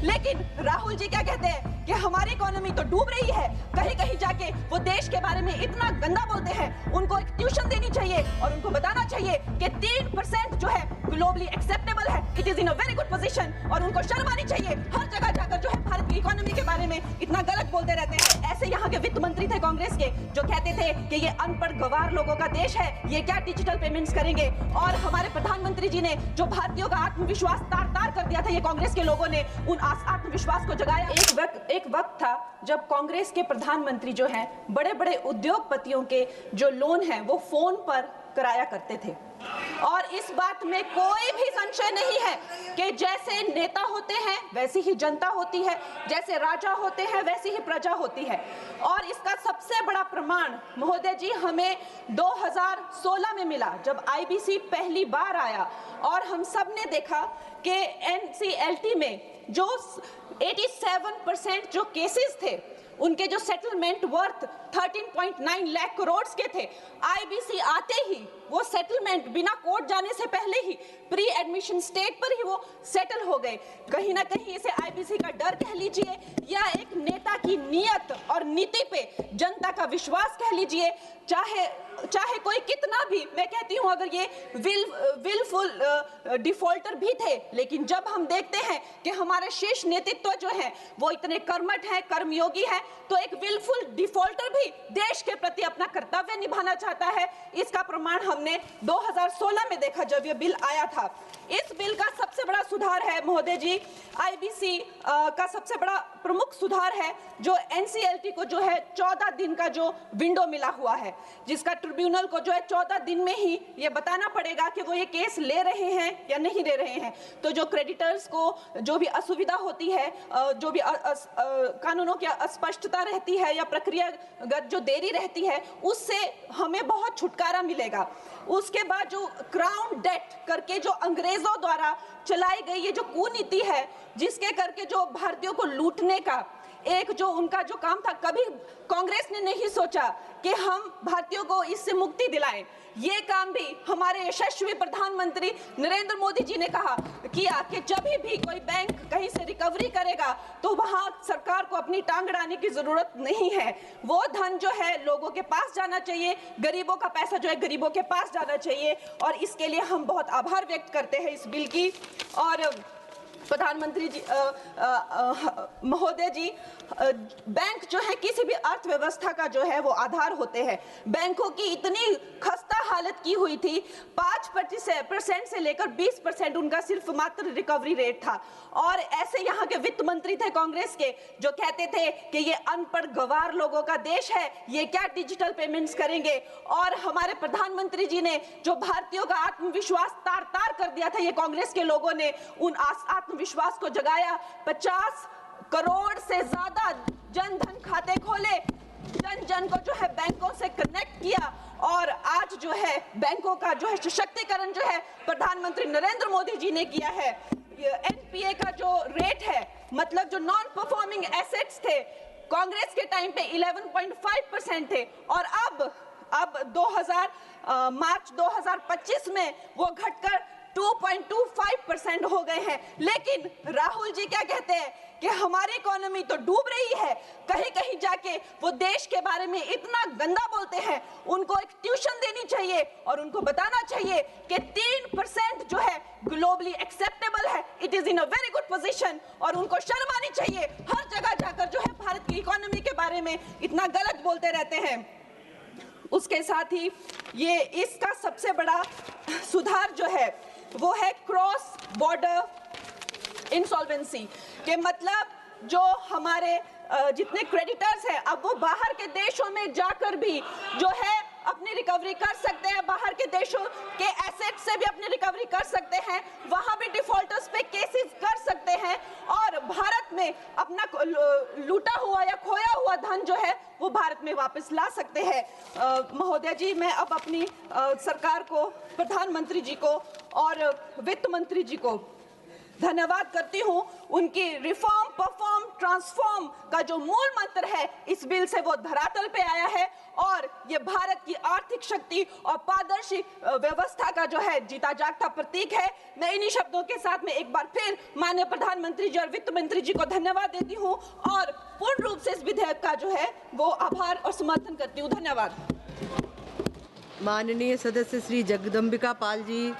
लेकिन राहुल जी क्या कहते हैं कि हमारी इकोनॉमी तो डूब रही है, कहीं कहीं जाके वो देश के बारे में इतना गंदा बोलते हैं। उनको एक ट्यूशन देनी चाहिए और उनको बताना चाहिए कि 3% जो है ग्लोबली एक्सेप्टेबल है, it is in a very good position, और उनको शर्म आनी चाहिए। हर जगह जाकर जो है भारत की इकोनॉमी के बारे में इतना गलत बोलते रहते हैं। ऐसे यहाँ के वित्त मंत्री थे कांग्रेस के, जो कहते थे कि ये अनपढ़ गवार लोगों का देश है, ये क्या डिजिटल पेमेंट्स करेंगे। और हमारे प्रधानमंत्री जी ने जो भारतीयों का आत्मविश्वास तार तार कर दिया था, ये कांग्रेस के लोगों ने उन आत्मविश्वास को जगाया। एक वक्त था जब कांग्रेस के प्रधानमंत्री जो हैं बड़े बड़े उद्योगपतियों के जो लोन हैं वो फोन पर कराया करते थे, और इस बात में कोई भी संशय नहीं है कि जैसे नेता होते हैं वैसी ही जनता होती है, जैसे राजा होते हैं वैसी ही प्रजा होती है। और इसका सबसे बड़ा प्रमाण महोदय जी हमें 2016 में मिला, जब आईबीसी पहली बार आया और हम सब ने देखा कि एनसीएलटी में जो 87% जो केसेस थे उनके जो सेटलमेंट वर्थ 13.9 लाख करोड़ के थे, आईबीसी आते ही वो सेटलमेंट बिना कोर्ट जाने से पहले ही प्री एडमिशन स्टेट पर ही वो सेटल हो गए। कहीं ना कहीं इसे आईबीसी का डर कह लीजिए या एक नेता की नीयत और नीति पे जनता का विश्वास कह लीजिए। चाहे कोई कितना भी, मैं कहती हूं अगर ये विलफुल डिफॉल्टर भी थे, लेकिन जब हम देखते हैं कि हमारे शीर्ष नेतृत्व जो है वो इतने कर्मठ हैं, कर्मयोगी हैं, तो एक विलफुल डिफॉल्टर भी देश के प्रति अपना कर्तव्य निभाना चाहता है। इसका प्रमाण हमने 2016 में देखा जब ये बिल आया था। इस बिल का सबसे बड़ा सुधार है महोदय जी, आईबीसी का सबसे बड़ा प्रमुख सुधार है जो एनसीएलटी को जो है 14 दिन का जो विंडो मिला हुआ है, जिसका ट्रिब्यूनल को जो है 14 दिन में ही ये बताना पड़ेगा कि वो ये केस ले रहे हैं या नहीं ले रहे हैं। तो जो क्रेडिटर्स को जो भी असुविधा होती है, जो भी कानूनों की अस्पष्टता रहती है या प्रक्रियागत जो देरी रहती है, उससे हमें बहुत छुटकारा मिलेगा। उसके बाद जो क्राउन डेट करके जो अंग्रेजों द्वारा चलाई गई ये जो कुनीति है, जिसके करके जो भारतीयों को लूटने का एक जो उनका जो काम था, कभी कांग्रेस ने नहीं सोचा कि हम भारतीयों को इससे मुक्ति दिलाएं। ये काम भी हमारे यशस्वी प्रधानमंत्री नरेंद्र मोदी जी ने कहा किया कि जब भी कोई बैंक कहीं से रिकवरी करेगा तो वहां सरकार को अपनी टांग अड़ाने की जरूरत नहीं है। वो धन जो है लोगों के पास जाना चाहिए, गरीबों का पैसा जो है गरीबों के पास जाना चाहिए, और इसके लिए हम बहुत आभार व्यक्त करते हैं इस बिल की। और प्रधानमंत्री जी महोदय जी, बैंक जो है किसी भी अर्थव्यवस्था का जो है वो आधार होते हैं। बैंकों की इतनी खस्ता हालत की हुई थी, 5% से लेकर 20% उनका सिर्फ मात्र रिकवरी रेट था। और ऐसे यहाँ के वित्त मंत्री थे कांग्रेस के, जो कहते थे कि ये अनपढ़ गवार लोगों का देश है, ये क्या डिजिटल पेमेंट्स करेंगे। और हमारे प्रधानमंत्री जी ने जो भारतीयों का आत्मविश्वास तार तार कर दिया था, ये कांग्रेस के लोगों ने उन आत्मविश्वास को जगाया। 50 करोड़ से ज्यादा जन धन खाते खोले, जन जन को जो है बैंकों से कनेक्ट किया, और आज जो है बैंकों का जो है सशक्तिकरण जो है प्रधानमंत्री नरेंद्र मोदी जी ने किया है। एनपीए का जो रेट है, मतलब जो नॉन परफॉर्मिंग एसेट्स थे, कांग्रेस के टाइम पे 11.5% थे, और अब मार्च 2025 में वो घटकर 2.25% हो गए हैं। लेकिन राहुल जी क्या कहते हैं कि हमारी इकोनॉमी तो डूब रही है, कहीं कहीं जाके वो देश के बारे में इतना गंदा बोलते हैं। उनको एक ट्यूशन देनी चाहिए और उनको बताना चाहिए कि 3% जो है ग्लोबली एक्सेप्टेबल है, it is in a very good position, और उनको शर्म आनी चाहिए। हर जगह जाकर जो है भारत की इकोनॉमी के बारे में इतना गलत बोलते रहते हैं। उसके साथ ही ये इसका सबसे बड़ा सुधार जो है वो है क्रॉस बॉर्डर इंसॉल्वेंसी के, मतलब जो हमारे जितने क्रेडिटर्स हैं अब वो बाहर के देशों में जाकर भी जो है अपनी रिकवरी कर सकते हैं, बाहर के देशों के एसेट से भी अपनी रिकवरी कर सकते हैं, वहां भी डिफॉल्टर्स पे केसेस कर सकते हैं, और भारत में अपना लूटा हुआ या खोया हुआ धन जो है वो भारत में वापस ला सकते हैं। महोदय जी, मैं अब अपनी सरकार को, प्रधानमंत्री जी को और वित्त मंत्री जी को धन्यवाद करती हूं उनकी रिफॉर्म परफॉर्म ट्रांसफॉर्म का जो मूल मंत्र है इस बिल से वो धरातल पे आया है और ये भारत की आर्थिक शक्ति और पारदर्शी व्यवस्था का जो है जीता जागता प्रतीक है। मैं इन्हीं शब्दों के साथ में एक बार फिर माननीय प्रधानमंत्री जी और वित्त मंत्री जी को धन्यवाद देती हूँ और पूर्ण रूप से इस विधेयक का जो है वो आभार और समर्थन करती हूँ। धन्यवाद। माननीय सदस्य श्री जगदम्बिका पाल जी।